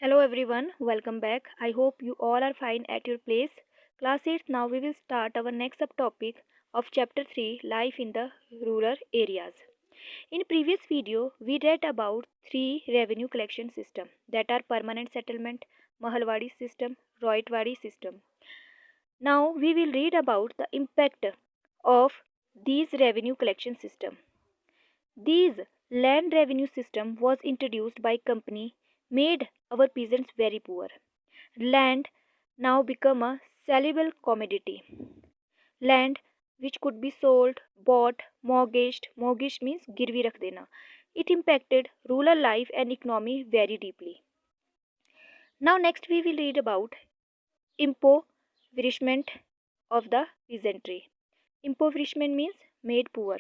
Hello everyone, welcome back. I hope you all are fine at your place. Class 8, now we will start our next subtopic of chapter 3, life in the rural areas. In previous video, we read about three revenue collection system that are permanent settlement, Mahalwadi system, Royatwadi system. Now we will read about the impact of these revenue collection system. These land revenue system was introduced by company made our peasants very poor. Land now become a sellable commodity. Land which could be sold, bought, mortgaged means girvi rakh dena. It impacted rural life and economy very deeply. Now next we will read about impoverishment of the peasantry. Impoverishment means made poor.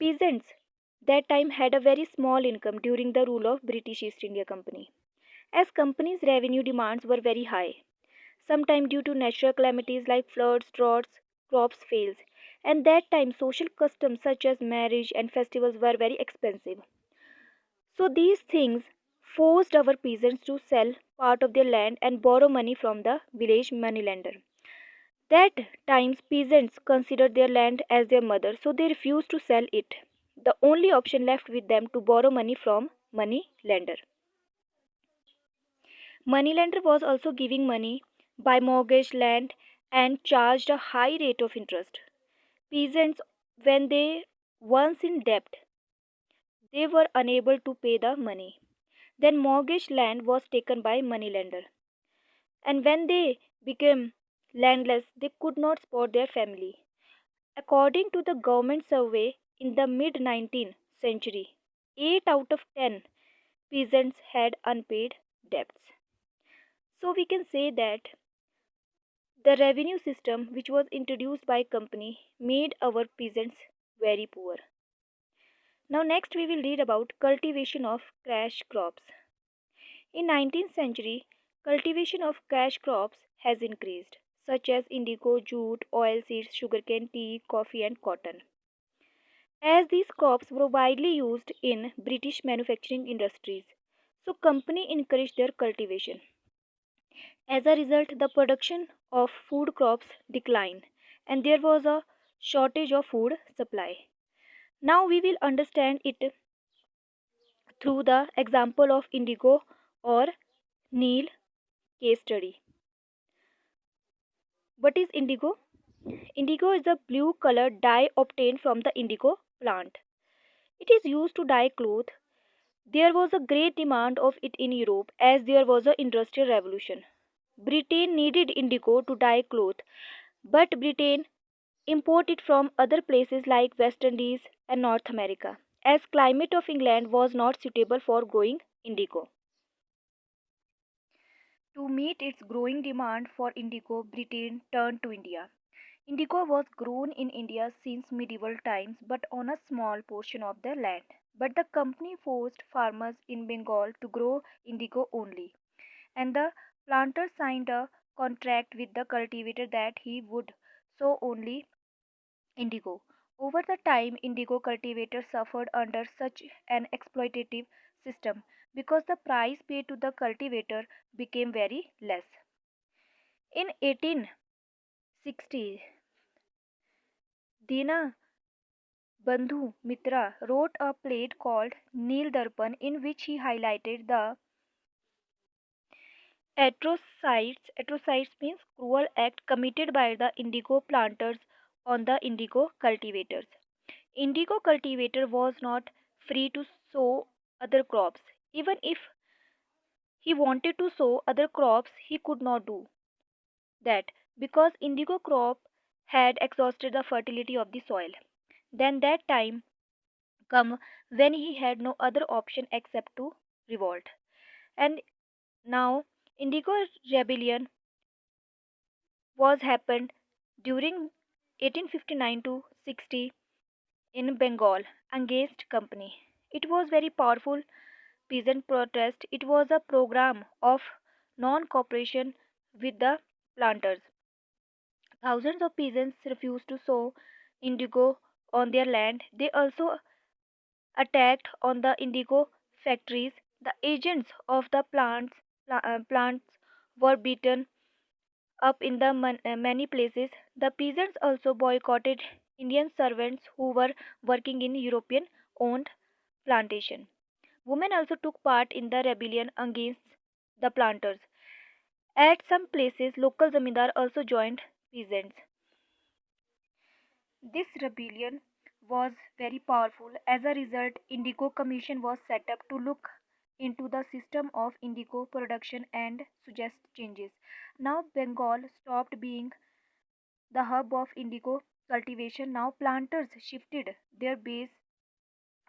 Peasants that time had a very small income during the rule of British East India Company. As company's revenue demands were very high, sometimes due to natural calamities like floods, droughts, crops fails, and that time social customs such as marriage and festivals were very expensive. So these things forced our peasants to sell part of their land and borrow money from the village moneylender. That times peasants considered their land as their mother, so they refused to sell it. The only option left with them to borrow money from money lender. Moneylender was also giving money by mortgage land and charged a high rate of interest. Peasants, when they once in debt, they were unable to pay the money. Then mortgage land was taken by moneylender. And when they became landless, they could not support their family. According to the government survey in the mid 19th century, 8 out of 10 peasants had unpaid debts. So we can say that the revenue system which was introduced by company made our peasants very poor. Now next we will read about cultivation of cash crops. In 19th century, cultivation of cash crops has increased such as indigo, jute, oilseeds, sugarcane, tea, coffee and cotton. As these crops were widely used in British manufacturing industries, so company encouraged their cultivation. As a result, the production of food crops declined and there was a shortage of food supply. Now we will understand it through the example of indigo or Neil case study. What is indigo? Indigo is a blue colored dye obtained from the indigo plant. It is used to dye cloth. There was a great demand of it in Europe as there was an industrial revolution. Britain needed indigo to dye cloth, but Britain imported from other places like West Indies and North America, as climate of England was not suitable for growing indigo. To meet its growing demand for indigo, Britain turned to India. Indigo was grown in India since medieval times but on a small portion of the land. But the company forced farmers in Bengal to grow indigo only, and the planter signed a contract with the cultivator that he would sow only indigo. Over the time, indigo cultivators suffered under such an exploitative system because the price paid to the cultivator became very less. In 1860, Dina Bandhu Mitra wrote a play called Neel Darpan in which he highlighted the atrocities means cruel act committed by the indigo planters on the indigo cultivators. Indigo cultivator was not free to sow other crops. Even if he wanted to sow other crops, he could not do that because indigo crop had exhausted the fertility of the soil. Then that time come when he had no other option except to revolt. And now indigo rebellion was happened during 1859 to 60 in Bengal against company. It was very powerful peasant protest. It was a program of non-cooperation with the planters. Thousands of peasants refused to sow indigo on their land. They also attacked on the indigo factories. The agents of the plants were beaten up in the many places. The peasants also boycotted Indian servants who were working in European owned plantation. Women also took part in the rebellion against the planters. At some places, local zamindar also joined peasants. This rebellion was very powerful. As a result, Indigo Commission was set up to look into the system of indigo production and suggest changes. Now Bengal stopped being the hub of indigo cultivation. Now planters shifted their base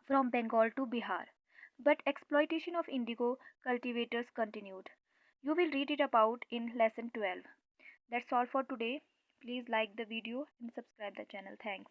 from Bengal to Bihar. But exploitation of indigo cultivators continued. You will read it about in lesson 12. That's all for today. Please like the video and subscribe the channel. Thanks.